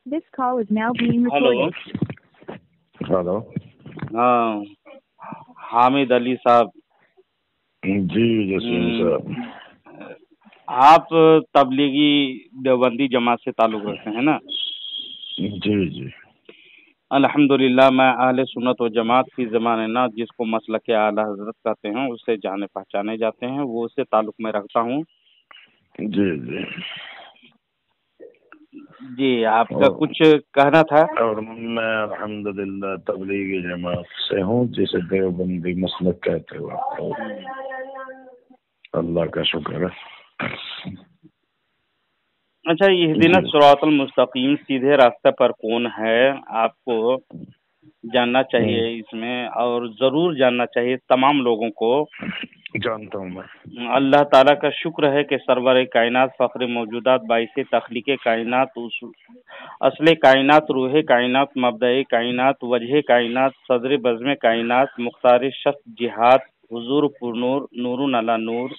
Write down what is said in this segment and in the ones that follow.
This call is now being hello. recorded. Hello. हाँ, हामिद अली साहब। जी जसीम साहब। आप तबलीगी देवबंदी जमात से ताल्लुक़ रखते हैं ना? जी जी। अल्हम्दुलिल्लाह, मैं अहले सुन्नत व जमात की ज़माने ना जिसको मसलक आला हज़रत कहते हैं उससे जाने पहचाने जाते हैं, वो उससे ताल्लुक़ में रखता हूँ। जी जी। जी, आपका कुछ कहना था? और मैं अल्हम्दुलिल्लाह तबलीगी जमात से हूँ, जिसे देवबंदी मसलक कहते हो। अल्लाह का शुक्र है। अच्छा, इहदिना सिरातल मुस्तकीम, सीधे रास्ते पर कौन है, आपको जानना चाहिए इसमें, और ज़रूर जानना चाहिए तमाम लोगों को। जानता हूँ मैं। अल्लाह ताला का शुक्र है कि सरवर कायनात, फ़ख्र मौजूदात, बाइसे तख्लीक कायनात, असले कायनात, रूह कायनात, मबदए कायनात, वजह कायनात, सदर बज़्म कायनात, मुख्तार शख्स जिहाद, हुजूर पुरनूर, नूरुन अला नूर,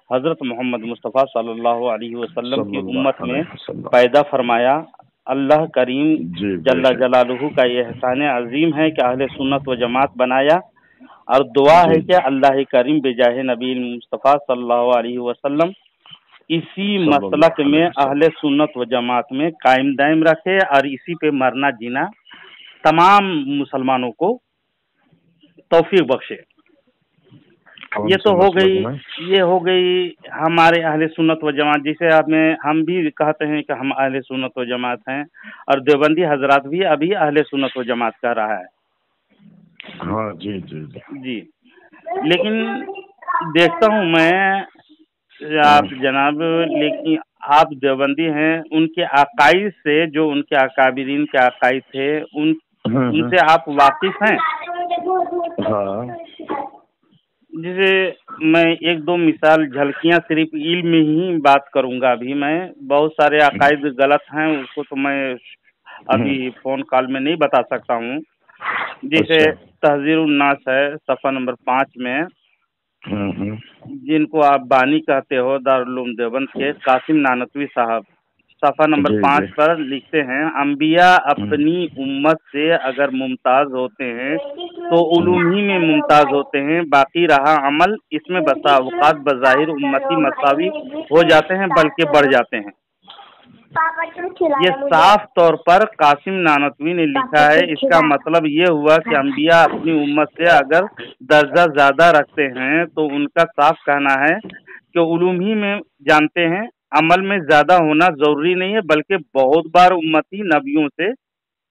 हज़रत मोहम्मद मुस्तफ़ा सल्लल्लाहु अलैहि वसल्लम की उम्मत में पैदा फरमाया। अल्लाह करीम जल्ला जलालुहु का ये एहसान अजीम है कि अहले सुन्नत व जमात बनाया, और दुआ है कि अल्लाह करीम बेजाहे नबी मुस्तफ़ा सल्लल्लाहु अलैहि वसल्लम इसी मसलक में अहले सुन्नत व जमात में कायम दायम रखे, और इसी पे मरना जीना तमाम मुसलमानों को तौफीक बख्शे। ये तो हो गई हमारे अहले सुन्नत व जमात, जिसे हम भी कहते हैं कि हम अहले सुन्नत व जमात हैं, और देवबंदी हजरात भी अभी अहले सुन्नत व जमात कह रहा है। हाँ जी जी जी। लेकिन देखता हूँ मैं, आप जनाब, लेकिन आप देवबंदी हैं, उनके अकाईद से, जो उनके अकाबिरीन के अकाईद थे, उनसे आप वाकिफ हैं? हाँ। जैसे मैं एक दो मिसाल, झलकियां, सिर्फ इल्म में ही बात करूंगा। अभी मैं बहुत सारे अकायद गलत हैं, उसको तो मैं अभी फोन कॉल में नहीं बता सकता हूँ। जैसे तहज़ीरुन नास है, सफ़ा नंबर 5 में, जिनको आप बानी कहते हो, दारुल उलूम देवबंद के कासिम नानतवी साहब, सफ़ा नंबर 5 पर लिखते हैं, अंबिया अपनी उम्मत से अगर मुमताज़ होते हैं तो उलूम ही में मुमताज़ होते हैं, बाकी रहा अमल, इसमें बसा अवकात बज़ाहिर उम्मती मसावी हो जाते हैं, बल्कि बढ़ जाते हैं। ये साफ तौर पर कासिम नानतवी ने लिखा है। इसका मतलब ये हुआ कि अंबिया अपनी उम्मत से अगर दर्जा ज़्यादा रखते हैं तो उनका साफ कहना है कि उलूम ही में जानते हैं, अमल में ज़्यादा होना ज़रूरी नहीं है, बल्कि बहुत बार उम्मती नबियों से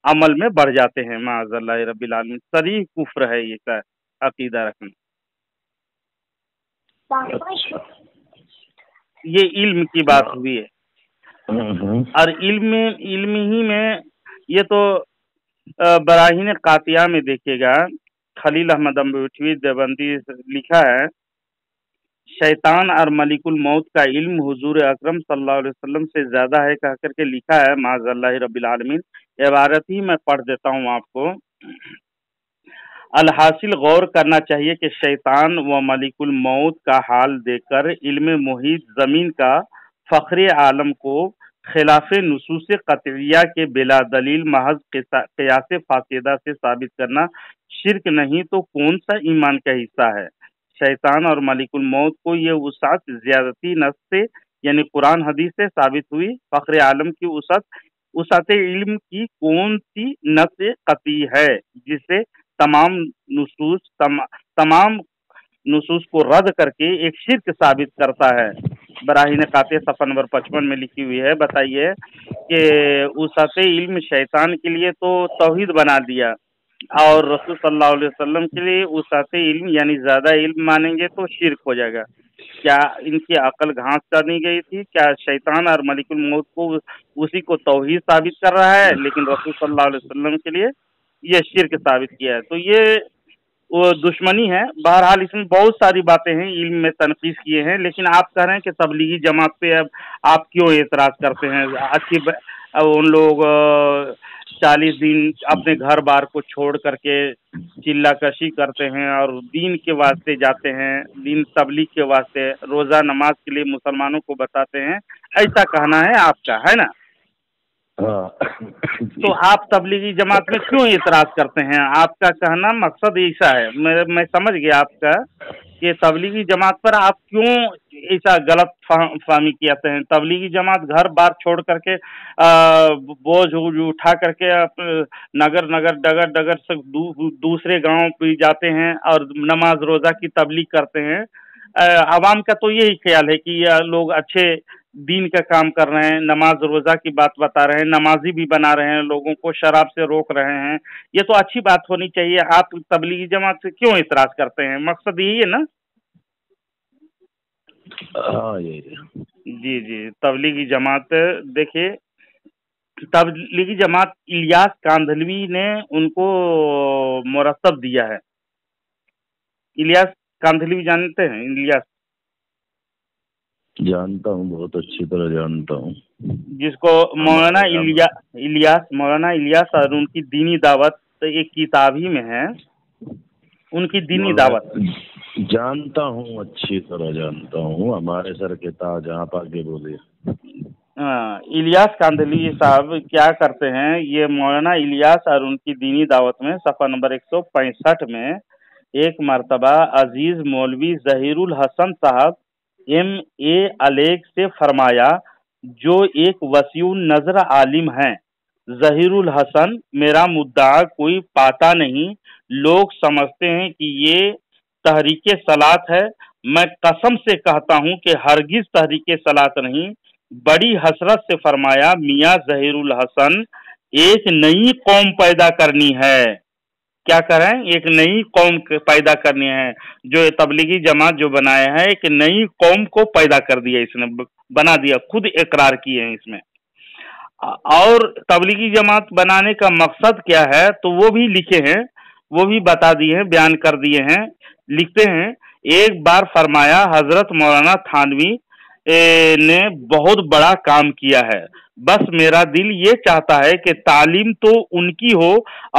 अमल में बढ़ जाते हैं। माअज़ल्लाह रब्बिल आलमीन, सरीह कुफ्र है ये का अकीदा रखना। ये इल्म की बात हुई है, और इल्म ही में ये तो बराहीन कातिया में देखिएगा, खलील अहमद अम्बुठवी देवबंदी लिखा है, शैतान और मलिकुल मौत का इल्म हुजूर अकरम सल्लल्लाहु अलैहि वसल्लम से ज्यादा है, कह करके लिखा है। माअज़ल्लाह रब्बिल आलमीन, इबारत ही मैं पढ़ देता हूँ आपको। अलहासिल गौर करना चाहिए कि शैतान व मलिकुल मौत का हाल देखकर इल्म मुहीत ज़मीन का फ़ख्र आलम को खिलाफ नुसूस क़तइया के बिला दलील महज क़ियास फासिदा से साबित करना शिर्क नहीं तो कौन सा ईमान का हिस्सा है। शैतान और मलिकुल मौत को ये वसात ज़्यादती नस से, यानी कुरान हदीस से साबित हुई। फ़ख्र आलम की वसात इल्म की कौन सी नस क़ती है जिससे तमाम नुसूस को रद्द करके एक शिर्क साबित करता है। बराहीन कातिया सफ़ा नंबर 55 में लिखी हुई है। बताइए कि वसात इल्म शैतान के लिए तो तौहीद बना दिया, और रसूल सल्लल्लाहु अलैहि वसल्लम के लिए वसात इल्म यानी ज़्यादा इल्म मानेंगे तो शिर्क हो जाएगा। क्या इनकी अकल घास करनी गई थी? क्या शैतान और मलिकुल मौत को उसी को तौहीद साबित कर रहा है, लेकिन रसूल सल्लल्लाहु अलैहि वसल्लम के लिए ये शिर्क साबित किया है? तो ये वो दुश्मनी है। बहरहाल इसमें बहुत सारी बातें हैं, इल्म में तनकीस किए हैं, लेकिन आप कह रहे हैं कि तबलीगी जमात पे अब आप क्यों एतराज़ करते हैं? अब उन लोग 40 दिन अपने घर बार को छोड़ करके चिल्ला कशी करते हैं और दीन के वास्ते जाते हैं, दीन तबलीग के वास्ते, रोज़ा नमाज के लिए मुसलमानों को बताते हैं, ऐसा कहना है आपका, है ना? हाँ تو آپ تبلیغی جماعت میں کیوں اعتراض کرتے ہیں؟ آپ کا کہنا مقصد ایسا ہے، میں سمجھ گیا آپ کا کہ تبلیغی جماعت پر آپ کیوں ایسا غلط فہمی کیتے ہیں۔ تبلیغی جماعت گھر بار چھوڑ کر کے بوجھ اٹھا کر کے نگر نگر ڈگر ڈگر سے دوسرے گاؤں پہ جاتے ہیں اور نماز روزہ کی تبلیغ کرتے ہیں۔ عوام کا تو یہی خیال ہے کہ یہ لوگ اچھے دین کا کام کر رہے ہیں، نماز روزہ کی بات بتا رہے ہیں، نمازی بھی بنا رہے ہیں، لوگوں کو شراب سے روک رہے ہیں، یہ تو اچھی بات ہونی چاہیے۔ آپ تبلیغی جماعت سے کیوں اعتراض کرتے ہیں؟ مقصد یہی ہے نا؟ ہاں یہی جی جی، تبلیغی جماعت دیکھیے، تبلیغی جماعت الیاس کاندھلوی نے ان کو مرتب دیا ہے۔ الیاس کاندھلوی جانتے ہیں؟ الیاس جانتا ہوں، بہت اچھی طرح جانتا ہوں، جس کو مولانا الیاس اور ان کی دینی دعوت ایک کتاب ہی میں ہے، ان کی دینی دعوت جانتا ہوں، اچھی طرح جانتا ہوں، ہمارے سر کے تاج، آپ آگے بولے۔ الیاس کاندھلوی صاحب کیا کرتے ہیں، یہ مولانا الیاس اور ان کی دینی دعوت میں صفحہ نمبر 165 میں ایک مرتبہ عزیز مولوی ظہیر الحسن صاحب MA علیگ سے فرمایا، جو ایک وسیع نظر عالم ہیں۔ ظہیر الحسن، میرا مدعا کوئی پاتا نہیں، لوگ سمجھتے ہیں کہ یہ تحریک صلاۃ ہے، میں قسم سے کہتا ہوں کہ ہرگز تحریک صلاۃ نہیں۔ بڑی حسرت سے فرمایا، میاں ظہیر الحسن، ایک نئی قوم پیدا کرنی ہے۔ کیا کریں؟ ایک نئی قوم پیدا کرنی ہے۔ جو تبلیغی جماعت جو بنایا ہے، ایک نئی قوم کو پیدا کر دیا، اس نے بنا دیا، خود اقرار کیے ہیں اس میں۔ اور تبلیغی جماعت بنانے کا مقصد کیا ہے تو وہ بھی لکھے ہیں، وہ بھی بتا دیے ہیں، بیان کر دیے ہیں۔ لکھتے ہیں، ایک بار فرمایا، حضرت مولانا تھانوی نے بہت بڑا کام کیا ہے، بس میرا دل یہ چاہتا ہے کہ تعلیم تو ان کی ہو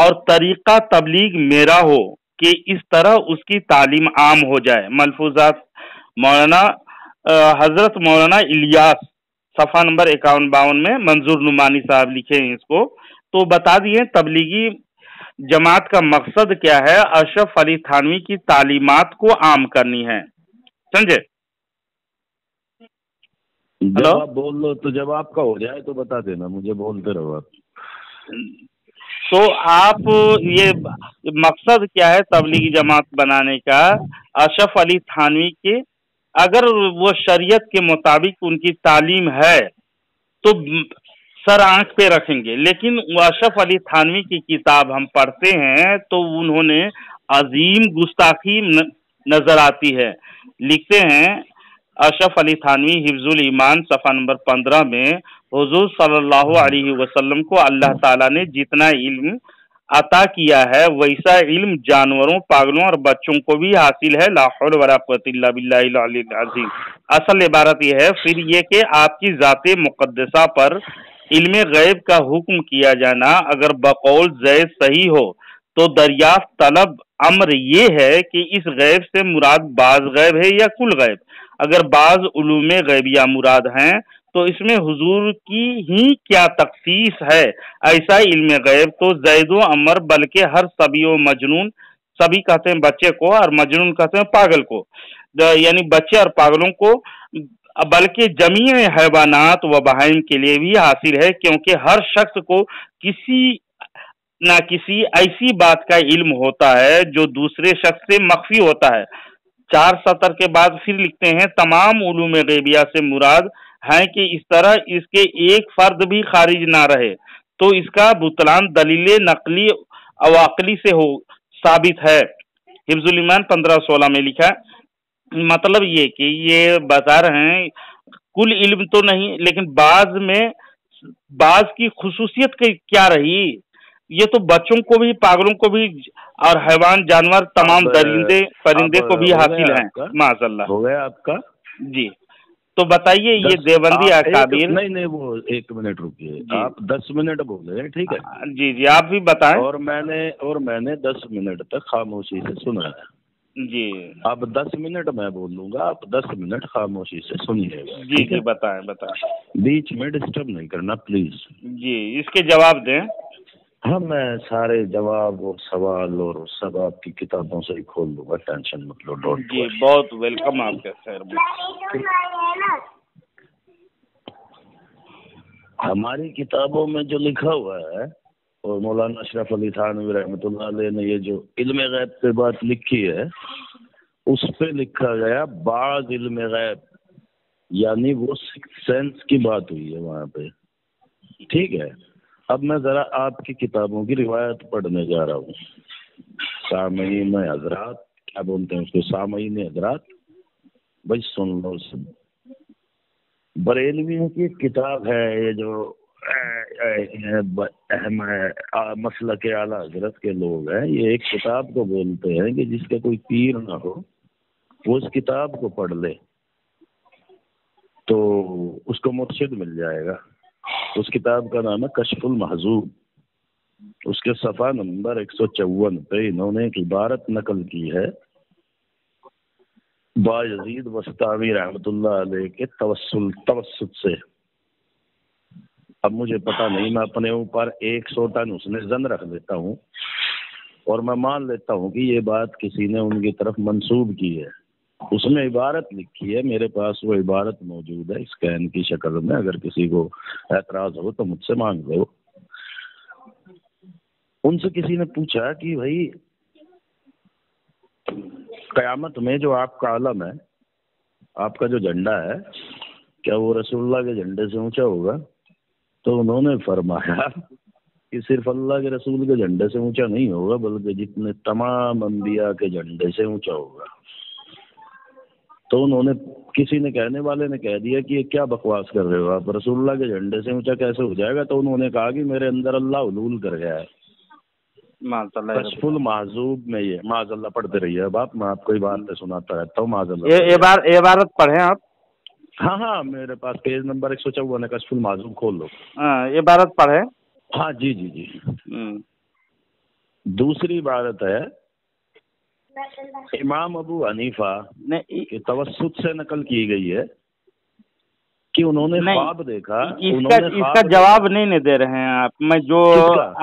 اور طریقہ تبلیغ میرا ہو، کہ اس طرح اس کی تعلیم عام ہو جائے۔ ملفوظات مولانا حضرت مولانا الیاس، صفحہ نمبر 51-52 میں منظور نعمانی صاحب لکھے ہیں اس کو۔ تو بتا دیے تبلیغی جماعت کا مقصد کیا ہے، اشرف علی تھانوی کی تعلیمات کو عام کرنی ہے، سمجھے؟ جب آپ بول لو تو جب آپ کا ہو جائے تو بتا دینا مجھے، بولتے رہو آپ۔ تو آپ یہ مقصد کیا ہے تبلیغی جماعت بنانے کا؟ اشرف علی تھانوی کے اگر وہ شریعت کے مطابق ان کی تعلیم ہے تو سر آنکھ پہ رکھیں گے، لیکن اشرف علی تھانوی کی کتاب ہم پڑھتے ہیں تو انہوں نے عظیم گستاخی نظر آتی ہے۔ لکھتے ہیں اشرف علی تھانوی حفظ الایمان صفحہ نمبر 15 میں، حضور صلی اللہ علیہ وسلم کو اللہ تعالیٰ نے جتنا علم عطا کیا ہے ویسا علم جانوروں، پاگلوں اور بچوں کو بھی حاصل ہے، لا حول ولا قوۃ الا باللہ العلی العظیم۔ اصل عبارت یہ ہے پھر یہ کہ آپ کی ذات مقدسہ پر علم غیب کا حکم کیا جانا اگر بقول زید صحیح ہو تو دریافت طلب امر یہ ہے کہ اس غیب سے مراد بعض غیب ہے یا کل غیب۔ اگر بعض علوم غیبیہ مراد ہیں تو اس میں حضور کی ہی کیا تخصیص ہے؟ ایسا علم غیب تو زید و عمر بلکہ ہر صبی و مجنون، سبھی کہتے ہیں بچے کو اور مجنون کہتے ہیں پاگل کو، یعنی بچے اور پاگلوں کو، بلکہ جمیع حیوانات و بہائم کے لیے بھی حاصل ہے، کیونکہ ہر شخص کو کسی نہ کسی ایسی بات کا علم ہوتا ہے جو دوسرے شخص سے مخفی ہوتا ہے۔ 4 سطر کے بعد پھر لکھتے ہیں، تمام علوم غیبیہ سے مراد ہے کہ اس طرح اس کے ایک فرد بھی خارج نہ رہے تو اس کا بطلان دلیل نقلی و عقلی سے ہو ثابت ہے۔ حفظ الایمان 15-16 میں لکھا ہے۔ مطلب یہ کہ یہ بتا رہے ہیں کل علم تو نہیں، لیکن بعض کی خصوصیت کیا رہی، یہ تو بچوں کو بھی، پاگلوں کو بھی اور حیوان جانور تمام درندے پرندے کو بھی حاصل ہیں۔ معاذ اللہ۔ ہو گیا آپ کا؟ جی تو بتائیے یہ دیوبندی اکابر، نہیں وہ 1 منٹ رکیے، آپ 10 منٹ بولے، ٹھیک ہے؟ جی آپ بھی بتائیں۔ اور میں نے 10 منٹ تک خاموشی سے سنا ہے۔ جی अब 10 मिनट मैं बोलूंगा, आप 10 मिनट खामोशी से सुनिएगा। जी जी बताएं बताएं। बीच में डिस्टर्ब नहीं करना प्लीज। जी इसके जवाब दें। हाँ, मैं सारे जवाब और सवाल और सब आपकी किताबों से ही खोल लूंगा, टेंशन मत लो। डोंट जी बहुत वेलकम आपके शहर में। हमारी किताबों में जो लिखा हुआ है, और मौलाना अशरफ अली थानवी रहमतुल्लाह अलैह ने ये जो इल्म गैब पे बात लिखी है, उस पे लिखा गया बाज़ इल्म गैब, यानी वो सिक्स्थ सेंस की बात हुई है वहाँ पे। ठीक है, अब मैं जरा आपकी किताबों की रिवायत पढ़ने जा रहा हूँ। सामईन हजरात, क्या बोलते हैं उसको, सामईन हजरात, भाई सुन लो सब। बरेलवियों की एक किताब है, ये जो अहम मसलक के आला हजरत के लोग हैं, ये एक किताब को बोलते हैं कि जिसका कोई पीर ना हो वो उस किताब को पढ़ ले तो उसको मुर्शिद मिल जाएगा। उस किताब का नाम है कश्फुल महजूब। उसके सफ़ा नंबर 154 पे इन्होंने एक इबारत नकल की है बायजीद बस्तामी रहमतुल्लाह अलैह के तवस्सुत से। अब मुझे पता नहीं, मैं अपने ऊपर 100 टन उसने जन रख देता हूँ और मैं मान लेता हूँ कि ये बात किसी ने उनकी तरफ मंसूब की है। उसमें इबारत लिखी है, मेरे पास वो इबारत मौजूद है स्कैन की शक्ल में, अगर किसी को एतराज हो तो मुझसे मांग लो। उनसे किसी ने पूछा कि भाई क़यामत में जो आपका आलम है, आपका जो झंडा है, क्या वो रसूलुल्लाह के झंडे से ऊंचा होगा? तो उन्होंने फरमाया कि सिर्फ अल्लाह के रसूल के झंडे से ऊंचा नहीं होगा, बल्कि जितने तमाम अंबिया के झंडे से ऊंचा होगा। तो उन्होंने, किसी ने, कहने वाले ने कह दिया कि ये क्या बकवास कर रहे हो आप, रसूलुल्लाह के झंडे से ऊंचा कैसे हो जाएगा? तो उन्होंने कहा कि मेरे अंदर अल्लाह हुलूल कर गया है। कश्फुल महजूब में ये माज़अल्लाह पढ़ते रहिए। अब आप, मैं आपको इबारत सुनाता रहता हूँ माज़अल्लाह। इबारत पढ़ें आप। हाँ हाँ, मेरे पास पेज नंबर 154 है, कश्फुल महजूब खोल लो। इबारत पढ़ें। हाँ जी जी जी। दूसरी इबारत है इमाम अबू हनीफा के तवस्सुत से नकल की गई है कि उन्होंने ख्वाब देखा। इसका जवाब नहीं दे रहे हैं आप। मैं जो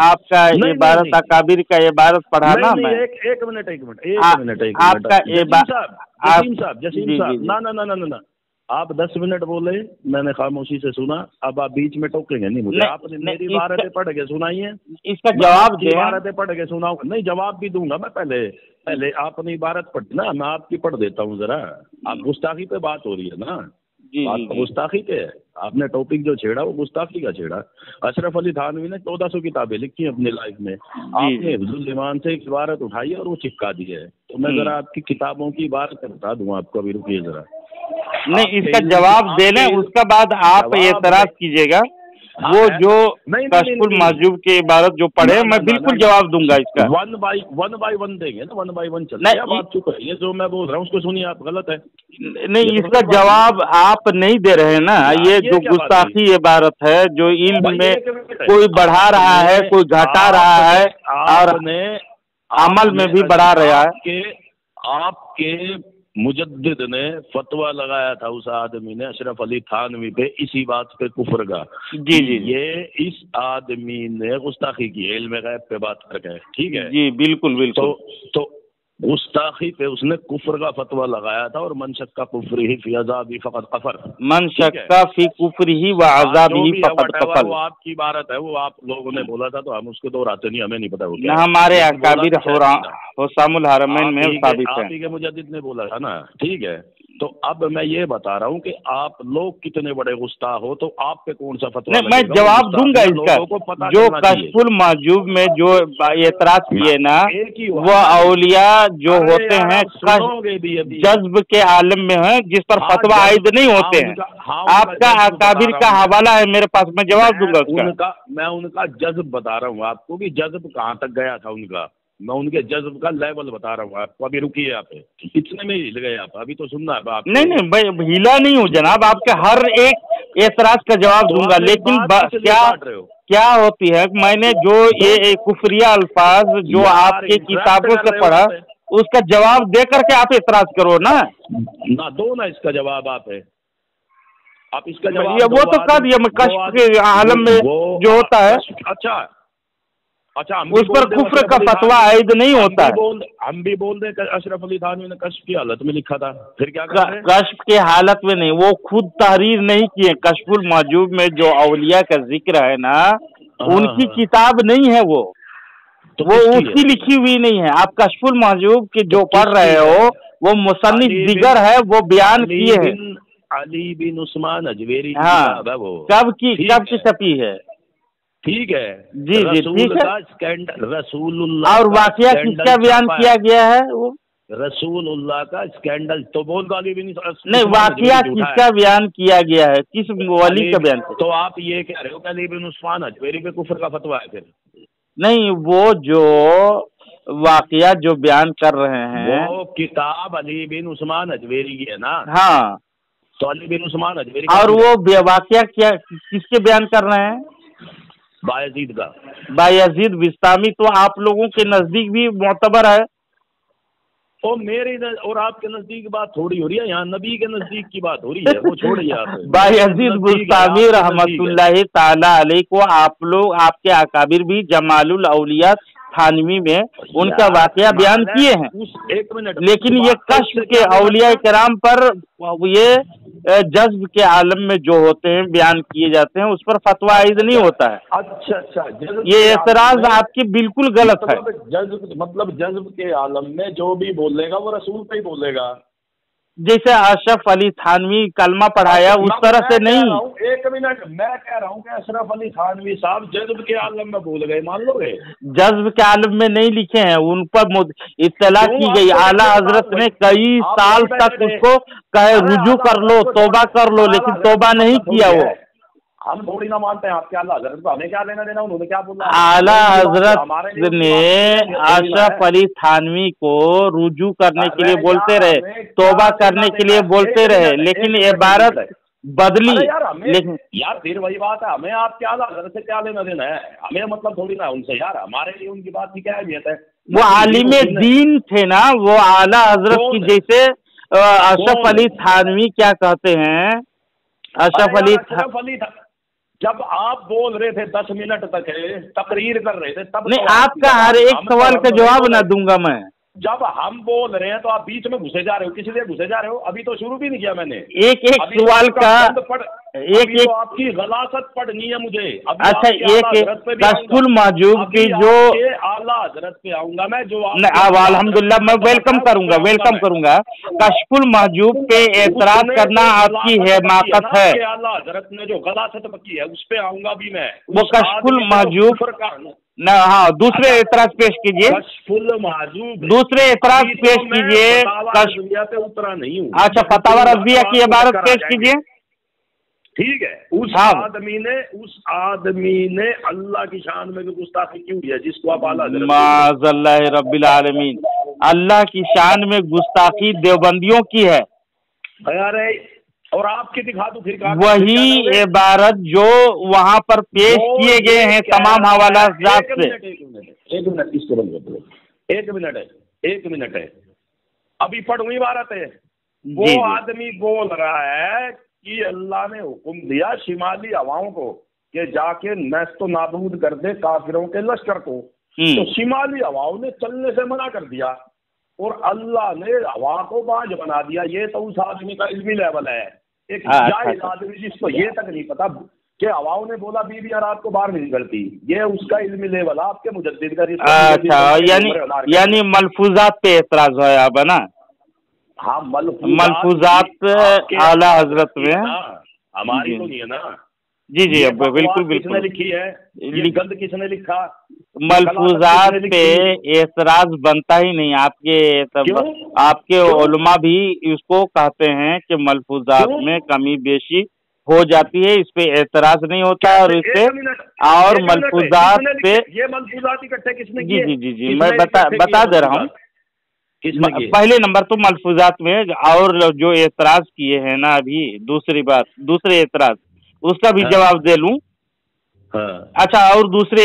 आपका इबारत अकाबिर का इबारत पढ़ा ना, मैं एक मिनट आपका जसीम साहब ना, आप 10 मिनट बोले, मैंने खामोशी से सुना। अब आप बीच में टोकेंगे नहीं मुझे। आपने मेरी इबारतें पढ़ के सुनाई है, इसका जवाब दे। इबारतें पढ़ के सुनाऊं? नहीं, जवाब भी दूंगा मैं। पहले आपने इबारत पढ़ी ना, मैं आपकी पढ़ देता हूँ जरा। आप गुस्ताखी पे बात हो रही है ना, बात तो गुस्ताखी पे है। आपने टॉपिक जो छेड़ा वो गुस्ताखी का छेड़ा। अशरफ अली थानवी ने 1400 किताबें लिखी अपनी लाइफ में, आपने हिफ्जुल ईमान से एक इबारत उठाई और वो चिपका दी है। तो मैं जरा आपकी किताबों की इबारत बता दूं आपको, अभी रुकिए जरा। नहीं, इसका जवाब देना, उसका बाद आप एतराज कीजिएगा। वो जो कश्फुल महजूब की इबारत जो पढ़े, मैं बिल्कुल जवाब दूंगा इसका। वन बाई वन देंगे ना, 1 बाई 1 चलते हैं। अब आप चुप है, ये जो मैं बोल रहा हूँ उसको सुनिए आप, गलत है। नहीं, इसका जवाब आप नहीं दे रहे ना। ये जो गुस्ताखी इबारत है, जो इल्म में कोई बढ़ा रहा है, कोई घटा रहा है, और अमल में भी बढ़ा रहा है। आपके मुजद्दिद ने फतवा लगाया था उस आदमी ने, अशरफ अली थानवी पे, इसी बात पे कुफ्र का। जी जी, ये इस आदमी ने गुस्ताखी की, इल्म गैब पे बात करके। ठीक है जी, बिल्कुल बिल्कुल। तो गुस्ताखी पे उसने कुफ्र का फतवा लगाया था। और मन शक्का कुफ्रिही फी अज़ाबी फ़क़द कफ़र, मन शक्का फी कुफ्रिही व अज़ाबिही फ़क़द कफ़र। वो आपकी इबारत है, वो आप लोगों ने बोला था, तो हम उसको दोहराते नहीं, हमें नहीं पता वो क्या। ना हमारे अकाबिर हुसामुल हरमैन में साबित है। आप ही के मुजद्दिद ने बोला था ना। ठीक है, तो अब मैं ये बता रहा हूँ कि आप लोग कितने बड़े गुस्ताख हो, तो आप पे कौन सा फतवा? मैं जवाब दूंगा इसका। जो कश्फुल महजूब में जो एतराज किए ना, वो औलिया जो होते हैं जज्ब के आलम में हैं, जिस पर फतवा आयद नहीं होते हैं। आपका अकाबिर का हवाला है मेरे पास, मैं जवाब दूंगा उसका। मैं उनका जज्ब बता रहा हूँ आपको कि जज्ब कहाँ तक गया था उनका। मैं उनके जज्ब का लेवल बता रहा हूँ आपको। अभी रुकिए, आप इतने में हिल गए आप, अभी तो सुनना है आप। नहीं भाई, हिला नहीं हूँ जनाब, आपके हर एक एतराज का जवाब दूंगा। लेकिन क्या होती है, मैंने जो ये कुफरिया अल्फाज जो आपकी किताबों से पढ़ा, اس کا جواب دے کر کے آپ اعتراض کرو نا. نہ دو نا، اس کا جواب آپ اس کا جواب وہ تو کر دیا میں کشف کے عالم میں جو ہوتا ہے. اچھا اس پر کفر کا فتویٰ عائد نہیں ہوتا ہے. ہم بھی بول دیں کہ اشرف علی تھانوی نے کشف کی حالت میں لکھا تھا، پھر کیا کریں؟ کشف کی حالت میں نہیں، وہ خود تحریر نہیں کیے. کشف المحجوب میں جو اولیاء کا ذکر ہے نا، ان کی کتاب نہیں ہے وہ اس کی لکھی ہوئی نہیں ہے. آپ کشف المحجوب کے جو پڑھ رہے ہو وہ مصنف دیگر ہے، وہ بیان کیے ہیں. علی بن عثمان اجویری. ہاں، کب کی چھپی ہے؟ ٹھیک ہے جی ٹھیک ہے. رسول اللہ اور واقعہ کس کا بیان کیا گیا ہے؟ وہ رسول اللہ کا اسکینڈل تو بول دو. علی بن نہیں، واقعہ کس کا بیان کیا گیا ہے؟ کس ولی کا بیان کیا؟ تو آپ یہ کہہ رہے ہو کہ علی بن عثمان اجویری پہ کفر کا فتویٰ ہے؟ پھر نہیں، وہ جو واقعہ جو بیان کر رہے ہیں وہ کتاب علی بن عثمان اجویری کی ہے نا. ہاں، تو علی بن عثمان اجویری اور وہ واقعہ کیا کس کے بیان کر رہے ہیں؟ بایزید کا. بایزید بستامی تو آپ لوگوں کے نزدیک بھی معتبر ہے. اور میرے اور آپ کے نزدیک بات تھوڑی ہو رہی ہے، یہاں نبی کے نزدیک کی بات ہو رہی ہے، وہ چھوڑیے آپ. بایزید بستامی رحمت اللہ تعالی علیہ کو آپ کے اکابر بھی جمال الاولیاء تھانوی میں ان کا واقعہ بیان کیے ہیں. لیکن یہ کشف کے اولیاء کرام پر یہ جذب کے عالم میں جو ہوتے ہیں بیان کیے جاتے ہیں، اس پر فتویٰ عائد نہیں ہوتا ہے. اچھا یہ اعتراض آپ کی بالکل غلط ہے. جذب کے عالم میں جو بھی بولے گا وہ رسول پہ ہی بولے گا. جیسے اشرف علی تھانوی کلمہ پڑھایا اس طرح سے نہیں. ایک منٹ، میں کہہ رہا ہوں کہ اشرف علی تھانوی صاحب جذب کے عالم میں بول گئے، مان لو گے؟ جذب کے عالم میں نہیں لکھے ہیں، ان پر اطلاع کی گئی. اعلیٰ حضرت نے کئی سال تک اس کو کہے رجوع کر لو، توبہ کر لو، لیکن توبہ نہیں کیا. وہ ہم تھوڑی نہ مانتے ہیں آپ کے اعلیٰ حضرت کو، ہمیں کیا لینا دینا، انہوں نے کیا بولا؟ اعلیٰ حضرت نے اشرف علی تھانوی کو رجوع کرنے کے لیے بولتے رہے، توبہ کرنے کے لیے بولتے رہے، لیکن عبارت بدلی. لیکن یار پھر وہی بات ہے، ہمیں آپ کے اعلیٰ حضرت سے کیا لینا دینا ہے؟ ہمیں مطلب تھوڑی نا ان سے، یار ہمارے لیے ان کی بات کی کیا اہمیت ہے؟ وہ عالم دین تھے نا، وہ اعلیٰ حضرت کی. جیسے اشرف علی تھانوی کیا کہتے ہیں؟ اشرف علی جب آپ بول رہے تھے 10 منٹ تک تقریر کر رہے تھے تب نہیں، آپ کا ہر ایک سوال کا جواب نہ دوں گا میں. جب ہم بول رہے ہیں تو آپ بیچ میں گھسے جا رہے ہو، کسی لیے گھسے جا رہے ہو؟ ابھی تو شروع بھی نہیں کیا میں نے. ایک سوال کا ایک آپ کی غلاثت پڑھنی ہے مجھے. اچھا، ایک کشف المحجوب کی جو اعلیٰ حضرت پہ آؤں گا میں، جو الحمدللہ میں ویلکم کروں گا. کشف المحجوب پہ اعتراض کرنا آپ کی حماقت ہے. اعلیٰ حضرت نے جو غلاثت کی ہے اس پہ آؤں گا بھی میں. وہ کشف المحجوب نہ، ہاں دوسرے اعتراض پیش کیجیے. دوسرے اعتراض پیش کیجیے. اترا نہیں ہوں. اچھا، فتاوی رضویہ کی عبارت پیش کیجیے. ٹھیک ہے. اس آدمی نے اللہ کی شان میں گستاخی کیوں کیا جس کو آپ اعلیٰ معاذ اللہ رب العالمین؟ اللہ کی شان میں گستاخی دیوبندیوں کی ہے. اور آپ کے دکھا دو پھر وہی عبارت جو وہاں پر پیش کیے گئے ہیں تمام حوالات سے. ایک منٹ ہے ابھی پڑھوں عبارت ہے. وہ آدمی بول رہا ہے کہ اللہ نے حکم دیا شمالی ہواؤں کو کہ جا کے نیست و نابود کر دے کافروں کے لشکر کو. تو شمالی ہواؤں نے چلنے سے منع کر دیا اور اللہ نے ہوا کو بانجھ بنا دیا. یہ تو اس آدمی کا علمی لیول ہے. ایک جاہل آدمی جس کو یہ تک نہیں پتا کہ ہواؤں نے بولا بیویاں رات کو باہر نہیں نکلتی، یہ اس کا علمی لیول ہے. آپ کے مجدد کا. اچھا، یعنی ملفوظات پہ اعتراض ہے اب نا؟ ہاں، ملفوظات اعلیٰ حضرت میں ہماری تو نہیں ہے نا. جی بالکل کس نے لکھی ہے؟ گند کس نے لکھا؟ ملفوظات پہ اعتراض بنتا ہی نہیں. آپ کے علماء بھی اس کو کہتے ہیں کہ ملفوظات میں کمی بیشی ہو جاتی ہے، اس پہ اعتراض نہیں ہوتا ہے. اور اس پہ اور ملفوظات پہ یہ ملفوظات اکٹھے کس نے کیے؟ جی میں بتا دے رہا ہوں. پہلے نمبر تو ملفوظات میں اور جو اعتراض کیے ہیں نا ابھی، دوسرے اعتراض اس کا بھی جواب دے لوں. हाँ। अच्छा, और दूसरे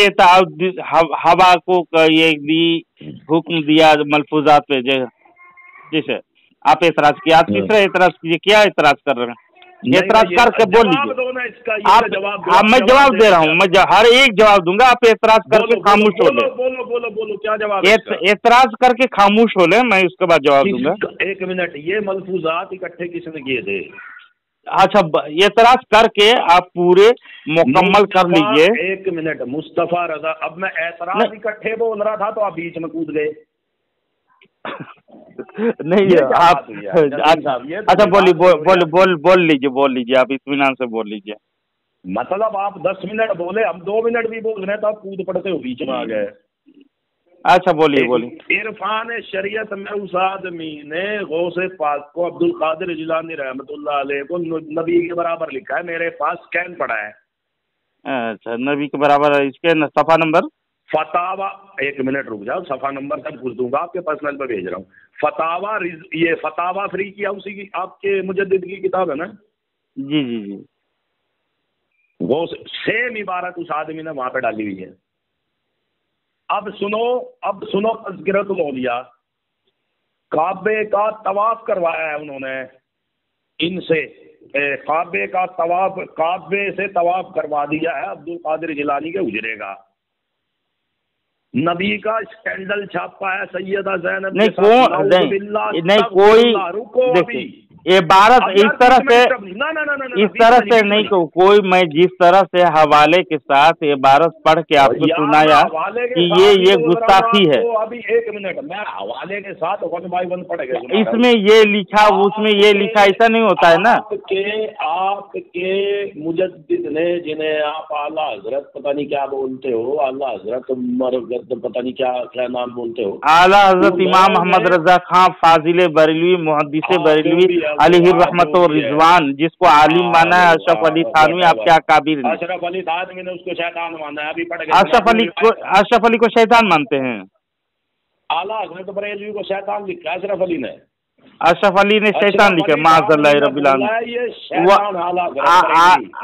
हवा को ये भी हुक्म दिया मलफूजात पे, जिसे आप एतराज किया। आप तीसरा एतराज कीजिए, क्या एतराज कर रहे हैं? एतराज करके बोल लीजिए। आप मैं जवाब दे रहा हूँ, मैं हर एक जवाब दूंगा, आप एतराज करके खामोश हो ले। बोलो क्या जवाब? एतराज करके खामोश हो ले, मैं उसके बाद जवाब दूंगा। 1 मिनट, ये मलफूजात इकट्ठे किसने किए थे? अच्छा, एतराज करके आप पूरे मुकम्मल कर लीजिए। 1 मिनट, मुस्तफा रजा। अब मैं एतराज इकट्ठे बोल रहा था तो आप बीच में कूद गए। नहीं आप अच्छा बोल लीजिए, आप इत्मीनान से बोल लीजिए। मतलब आप 10 मिनट बोले, हम 2 मिनट भी बोल रहे हैं तो आप कूद पड़ते हो, बीच में आ गए। अच्छा बोलिए। इरफान शरीयत में उस आदमी ने गौसे पाक को अब्दुल कादिर जिलानी रहमतुल्लाह अलैह को नबी के बराबर लिखा है, मेरे पास स्कैन पड़ा है। अच्छा, नबी के बराबर, इसके सफा नंबर फतावा, 1 मिनट रुक जाओ, सफा नंबर सब पूछ दूंगा, आपके पर्सनल पे भेज रहा हूँ। फतावा, ये फतावा फ्री की उसी की आपके मुजद्दिद की किताब है ना? जी। वो सेम इबारत उस आदमी ने वहां पे डाली हुई है। अब सुनो तज़किरतुल औलिया, काबे का तवाफ करवाया है उन्होंने इनसे, काबे का तवाफ, काबे से तवाफ करवा दिया है अब्दुल कादिर जिलानी के उजरे का। नबी का स्कैंडल छापा है सैयदा ज़ैनब। नहीं कोई देखिए, ये भारत इस तरह से नहीं, कोई मैं जिस तरह से हवाले के साथ ये भारत पढ़ के आपको सुनाया कि ये गुस्ताखी है। अभी 1 मिनट, मैं हवाले के साथ 1 बाय 1 पढ़ गया। इसमें ये लिखा, उसमें ये लिखा, ऐसा नहीं होता है ना। आपके मुजद्दिद ने, जिन्हें आप आला हजरत पता नहीं क्या बोलते हो, आला हजरत मरगद पता नहीं क्या नाम बोलते हो, आला हजरत इमाम मोहम्मद रजा खां फाजिल बरेलवी मुहद्दिस बरेलवी अलैहि रहमत व रिजवान, जिसको आलिम माना है अशरफ अली थानवी, आपके अकाबिर ने। अशरफ अली थानवी ने उसको शैतान माना है, अभी पढ़ गए। अशरफ अली को शैतान मानते हैं। आला हजरत बरेलवी को शैतान लिखा है अशरफ अली ने। अशरफ अली ने शैतान लिखा, माज़अल्लाह रब्बिल आलमीन।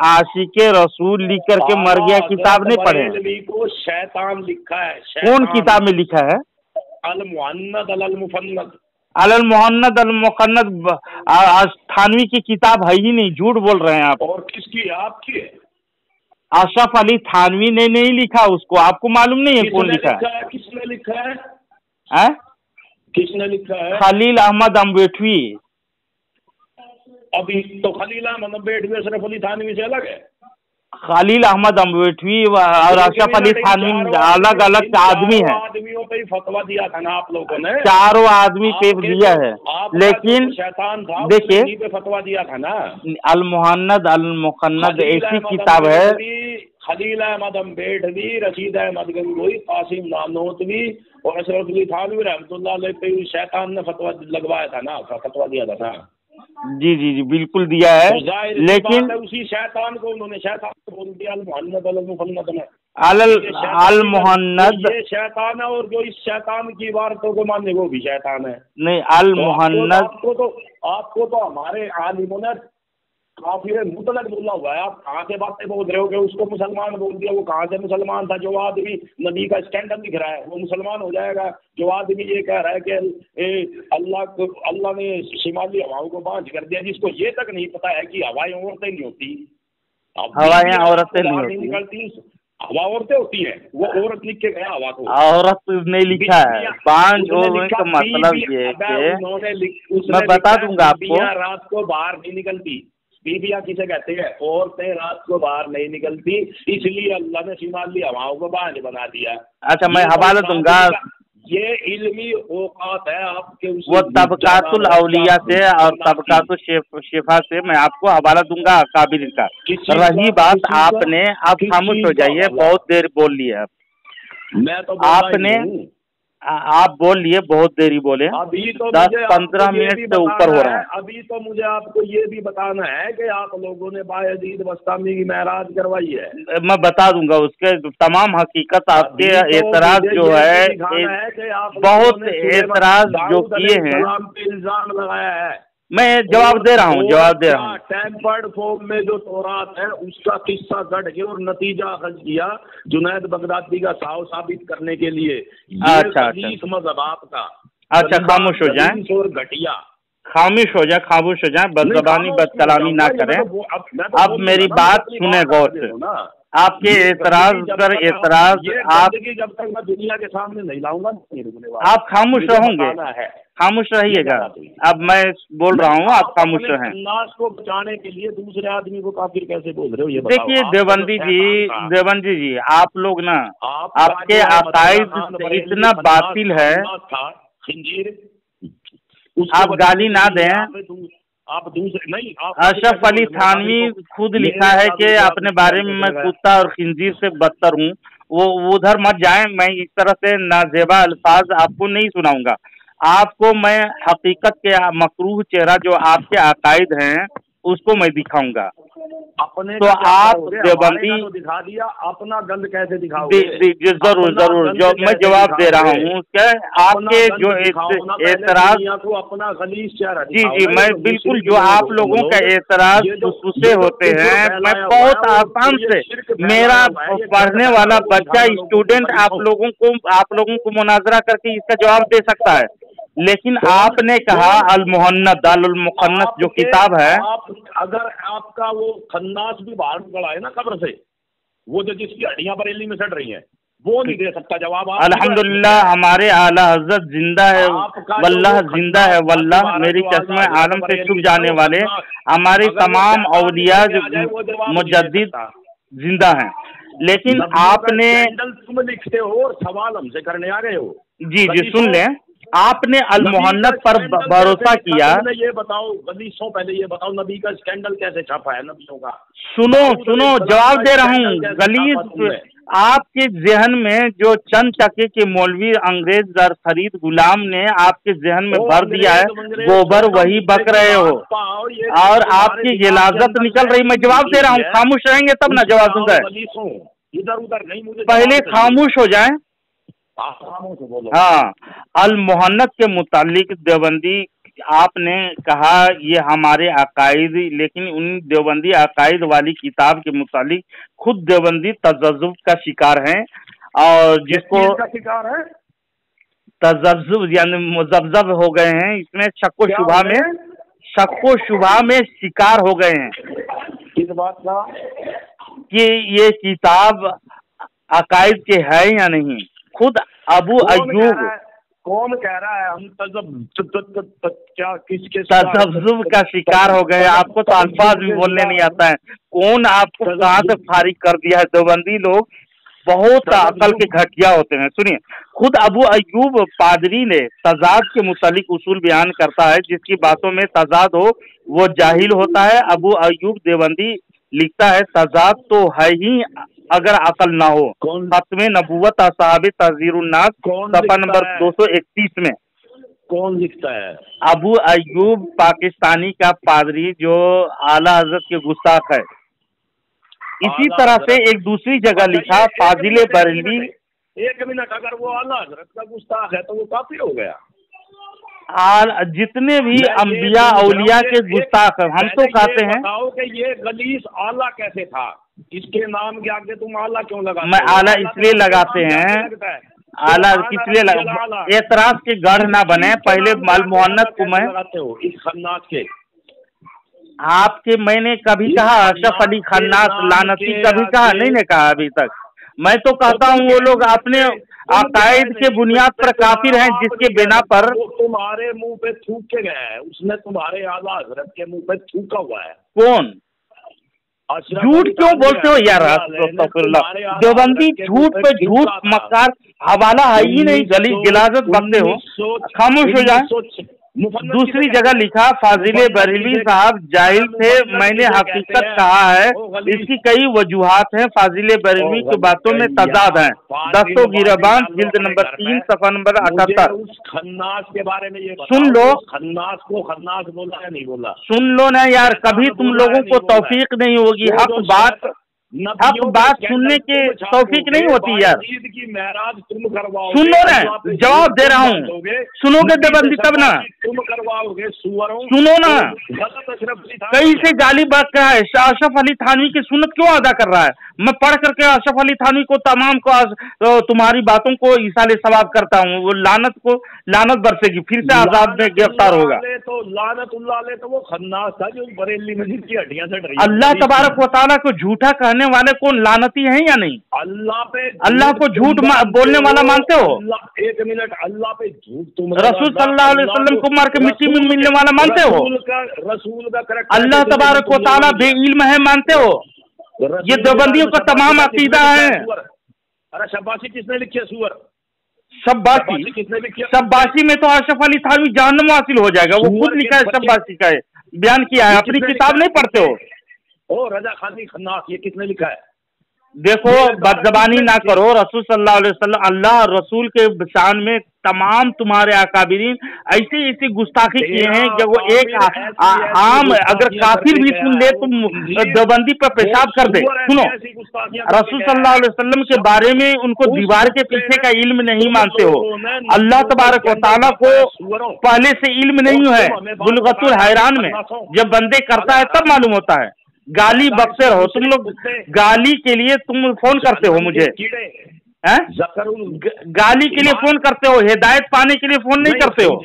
आशिके रसूल लिख करके मर गया, किताब नहीं पढ़े को शैतान लिखा है। कौन किताब में लिखा है? अल मुहन्नद अल मुफन्नद, अल मुहन्नद अल मुकन्नद थानवी की किताब है ही नहीं, झूठ बोल रहे हैं आप। और किसकी? आपकी है। अशरफ अली थानवी ने नहीं लिखा उसको, आपको मालूम नहीं है कौन लिखा है? किसने लिखा है? किसने लिखा है? खलील अहमद अम्बेठवी। अभी तो खलील अहमद अम्बेठवी अशरफ अली थानवी से अलग है। खलील अहमद अम्बेठवी और अशरफ अली थानवी अलग अलग आदमी है। आदमियों पे ही फतवा दिया था ना आप लोगों ने, चारों आदमी पे दिया है, लेकिन शैतान था, देखिए पे फतवा दिया था ना। अल मुहन्नद अल मुकन्नद ऐसी किताब है। खलील अहमद अम्बेठवी, रशीद अहमद गंगोई, कासिम नानोतवी और अशरफ अली थानवी रहमतुल्लाह अलैह पे शैतान ने फतवा लगवाया था ना, फतवा दिया था ना। जी बिल्कुल दिया है, तो लेकिन उसी शैतान को उन्होंने शैतान को बोल दिया, अल मुहन्नद अल मुफन्नद में। अल मुहन्नद ये शैतान है, और जो इस शैतान की इबारतों को माने वो भी शैतान है। नहीं, अल मुहन्नद आपको तो हमारे आलिमों ने काफिर मुतलक बोला हुआ है। आप कहाँ से बातें बोल रहे हो कि उसको मुसलमान बोल दिया? वो कहाँ से मुसलमान था? जो आदमी नबी का स्टैंडर्ड दिख रहा है वो मुसलमान हो जाएगा? जो आदमी ये कह रहा है कि अल्लाह ने शिमाली हवाओं को बांझ कर दिया, जिसको ये तक नहीं पता है कि हवाएं औरतें नहीं होती, हवाएं औरतें नहीं निकलती, हवा औरतें होती है। वो औरत लिख के गया हवा को, औरत नहीं लिखा है। बांझ होने का मतलब ये है कि मैं बता दूंगा आपको, रात को बाहर नहीं निकलती। बीबियाँ किसे कहते हैं? औरतें रात को बाहर नहीं निकलती, इसलिए अल्लाह ने शिमाली हवाओं को बांझ बना दिया। अच्छा, मैं हवाला दूंगा। ये इल्मी औकात है आपके, वो तबकातुल औलिया से और तबकातुल शिफा से मैं आपको हवाला दूंगा काबिल का। रही बात आपने, आप खामोश हो जाइए, बहुत देर बोल लिए आप। मैं तो आपने आप बोल लिए, बहुत देरी बोले। अभी तो 10-15 मिनट से ऊपर हो रहा है। अभी तो मुझे आपको ये भी बताना है कि आप लोगों ने बायजीद बस्तामी की महराज करवाई है। मैं बता दूंगा उसके तमाम हकीकत। आपके एतराज जो है, बहुत एतराज जो किए हैं, इल्जाम लगाया है। میں جواب دے رہا ہوں ٹیمپرڈ فارم میں جو تورات ہے اس کا قصہ گڑھ کے اور نتیجہ اخذ کیا جنید بغدادی کا ساؤ ثابت کرنے کے لیے. اچھا مذہب آپ کا. اچھا خاموش ہو جائیں, گھٹیا خاموش ہو جائیں, بد زبانی بد کلامی نہ کریں. اب میری بات سنیں غور سے. آپ کے اعتراض پر اعتراض, آپ جب تک میں دنیا کے سامنے نہیں لاؤں گا آپ خاموش رہوں گے, خاموش رہیے گا. اب میں بول رہا ہوں آپ خاموش رہیں. الناس کو بچانے کے لیے دوسرے آدمی کو کافر کیسے بول رہے ہو یہ دیکھیے دیوبندی جی آپ لوگ نا آپ کے عقائد اتنا باطل ہے, آپ گالی نہ دیں. آپ دوسرے نہیں, اشرف علی تھانوی خود لکھا ہے کہ اپنے بارے میں کتا اور خنزیر سے بدتر ہوں. وہ ادھر مت جائیں, میں اس طرح سے نازیبا الفاظ آپ کو نہیں سناؤں گا. آپ کو میں حقیقت کے مکروہ چہرہ جو آپ کے عقائد ہیں اس کو میں دکھاؤں گا. تو آپ دیوبندی دکھا دیا, اپنا گند کیسے دکھاؤ؟ ضرور جو میں جواب دے رہا ہوں کہ آپ کے جو اعتراض اپنا غلیظ چہرہ جی میں بالکل جو آپ لوگوں کا اعتراض غصے ہوتے ہیں, میں بہت آسان سے میرا پڑھنے والا بچہ اسٹوڈنٹ آپ لوگوں کو مناظرہ کر کے اس کا جواب دے سکتا ہے. لیکن آپ نے کہا المحنت دال المقنت جو کتاب ہے, اگر آپ کا وہ خناس بھی باہر نکلا ہے نا قبر سے, وہ جو جس کی ہڈیاں بریلی میں سڑ رہی ہیں وہ نہیں دے سکتا جواب. الحمدللہ ہمارے اعلیٰ حضرت زندہ ہے واللہ زندہ ہے واللہ, میری قسم عالم سے چھپ جانے والے ہمارے تمام اولیاء مجدد زندہ ہیں. لیکن آپ نے تم لکھتے ہو اور سوال ہم سے کرنے آ گئے ہو. جی سن لیں, آپ نے المحنت پر بھروسہ کیا. یہ بتاؤ غلیظوں, پہلے یہ بتاؤ نبی کا اسکینڈل کیسے چھپا ہے نبیوں کا؟ سنو جواب دے رہا ہوں. غلیظ آپ کے ذہن میں جو چند ٹکے کے مولوی انگریز در خرید غلام نے آپ کے ذہن میں بھر دیا ہے, گوبر وہی بک رہے ہو اور آپ کی غلاظت نکل رہی. میں جواب دے رہا ہوں, خاموش رہیں گے تب نہ جواب دوں گا. ادھر ادھر نہیں, پہلے خاموش ہو جائیں. ہاں, المحنت کے متعلق دیوبندی آپ نے کہا یہ ہمارے عقائد, لیکن ان دیوبندی عقائد والی کتاب کے متعلق خود دیوبندی تذبذب کا شکار ہیں, اور جس کو تذبذب یعنی مذبذب ہو گئے ہیں, اس میں شک و شبہ میں شکار ہو گئے ہیں. کس بات کا کہ یہ کتاب عقائد کے ہے یا نہیں. خود ابو ایوب کون کہہ رہا ہے ہم تذبذب کا شکار ہو گئے؟ آپ کو تو الفاظ بھی بولنے نہیں آتا ہے. کون آپ کو کہاں سے فارغ کر دیا ہے؟ دیوبندی لوگ بہت عقل کے گھٹیا ہوتے ہیں. سنیے, خود ابو ایوب پادری نے تضاد کے متعلق اصول بیان کرتا ہے, جس کی باتوں میں تضاد ہو وہ جاہل ہوتا ہے. ابو ایوب دیوبندی لکھتا ہے تضاد تو ہے ہی اگر عقل نہ ہو. ختم نبوت اصحاب تحذیر الناس صفحہ نمبر 231 میں. کون لکھتا ہے؟ ابو ایوب پاکستانی کا پادری جو اعلیٰ حضرت کے گستاخ ہے. اسی طرح سے ایک دوسری جگہ لکھا فاضل بریلوی. ایک منٹ, اگر وہ اعلیٰ حضرت کا گستاخ ہے تو وہ کافر ہو گیا. جتنے بھی انبیاء اولیاء کے گستاخ ہیں, ہم تو کہتے ہیں بتاؤ کہ یہ غلیظ اعلیٰ کیسے تھا؟ اس کے نام کے آگے تم اعلیٰ کیوں لگاتے؟ میں اعلیٰ اس لیے لگاتے ہیں, اعلیٰ کس لیے اعتراض کے گڑھ نہ بنے. پہلے المحنت کو میں اس خناس کے آپ کے میں نے کبھی کہا اشرف علی خناس لعنتی کبھی کہا نہیں نے کہا ابھی تک. میں تو کہتا ہوں وہ لوگ اپنے عقائد کے بنیاد پر کافر ہیں, جس کے بنا پر تمہارے منہ پہ تھوک کے گیا ہے. اس نے تمہارے اعلیٰ حضرت کے منہ پہ تھوکا ہوا ہے. کون؟ جھوٹ کیوں بولتے ہو یار؟ دیوبندی جھوٹ پہ جھوٹ مکار, حوالہ ہے ہی نہیں, غلاظت بکتے ہو. خاموش ہو جائیں. دوسری جگہ لکھا فاضل بریلوی صاحب جاہل تھے, میں نے حقیقت کہا ہے. اس کی کئی وجوہات ہیں. فاضل بریلوی کی باتوں میں تضاد ہیں. دستو گیربان جلد نمبر 3 صفحہ نمبر 78. خناس کے بارے میں یہ سن لو, خناس کو خناس بولا یا نہیں بولا؟ سن لو نا یار, کبھی تم لوگوں کو توفیق نہیں ہوگی حق بات हक बात सुनने के तौफीक नहीं होती यार। की महराज तुम करवाओगे, सुनो ना, जवाब दे रहा हूँ, सुनोगे देवबंदी तब ना, तुम करवाओगे सुअरों। सुनो ना, अशरफ अली थानवी कहीं से गाली बक रहा है। अशरफ अली थानवी की सुन्नत क्यों अदा कर रहा है? मैं पढ़ करके अशरफ अली थानवी को तमाम को तुम्हारी बातों को इसाले सवाब करता हूँ। वो लानत बरसेगी, फिर से आजाद में गिरफ्तार होगा। तो लानतुल्लाह अलैह तो वो खन्नास था जो बरेली मस्जिद की हड्डियां से डरी। अल्लाह तबारक व तआला को झूठा कहने वाले को लानती है या नहीं? अल्लाह को झूठ बोलने वाला मानते हो? एक मिनट, अल्लाह पे झूठ तुम रसूल सल्लल्लाहु अलैहि वसल्लम को मार के मिट्टी में मिलने वाला मानते हो? रसूल का करेक्ट अल्लाह तबारक व तआला बेइल्म है मानते हो? ये देवबंदियों का तमाम अकीदा है। अरे शब्बासी किसने लिखी है? सुअर शब्बासी किसने लिखी है? शब्बासी में तो अशरफ अली थानवी जहन्नम हासिल हो जाएगा। वो खुद लिखा है, शब्बासी का है, बयान किया है। अपनी किताब नहीं पढ़ते हो? ओ रजा खानी खन्नास, ये किसने लिखा है? देखो, बदजबानी ना करो। रसूल सल्लल्लाहु अलैहि वसल्लम, अल्लाह रसूल के शान में तमाम तुम्हारे अकाबिरीन ऐसी गुस्ताखी किए हैं कि वो एक आम अगर काफिर भी सुन ले तुम देवबंदी पर पेशाब कर दे। सुनो, रसूल सल्लल्लाहु अलैहि वसल्लम के बारे में उनको दीवार के पीछे का इल्म नहीं मानते हो। अल्लाह तबारक व तआला को पहले से इल्म नहीं है। बुलगतुल हैरान में जब बंदे करता है तब मालूम होता है। गाली बकते रहो तुम लोग, गाली के लिए तुम फोन करते हो मुझे, हैं? गाली के लिए फोन करते हो, हिदायत पाने के लिए फोन नहीं करते हो।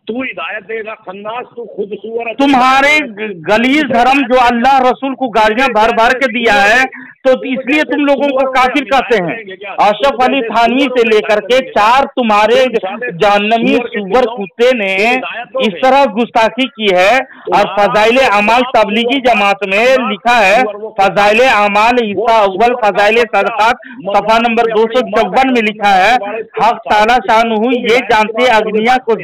तू हिदायत देगा खन्नास, तू खुद सुअर। तुम्हारे गलीज धर्म जो अल्लाह रसूल को गालियां भर भर के दिया है, तो इसलिए तुम लोगों को काफिर कहते हैं। अशरफ अली थानवी से लेकर के 4 तुम्हारे जहन्नमी सुअर कुत्ते ने इस तरह गुस्ताखी की है। और फजाइल अमाल तबलीगी जमात में लिखा है, फजाइल अमाल ईसा अव्वल फजाइल सदकात सफा नंबर 254 में लिखा है, हक ताला शानहू ये जानते अग्निया को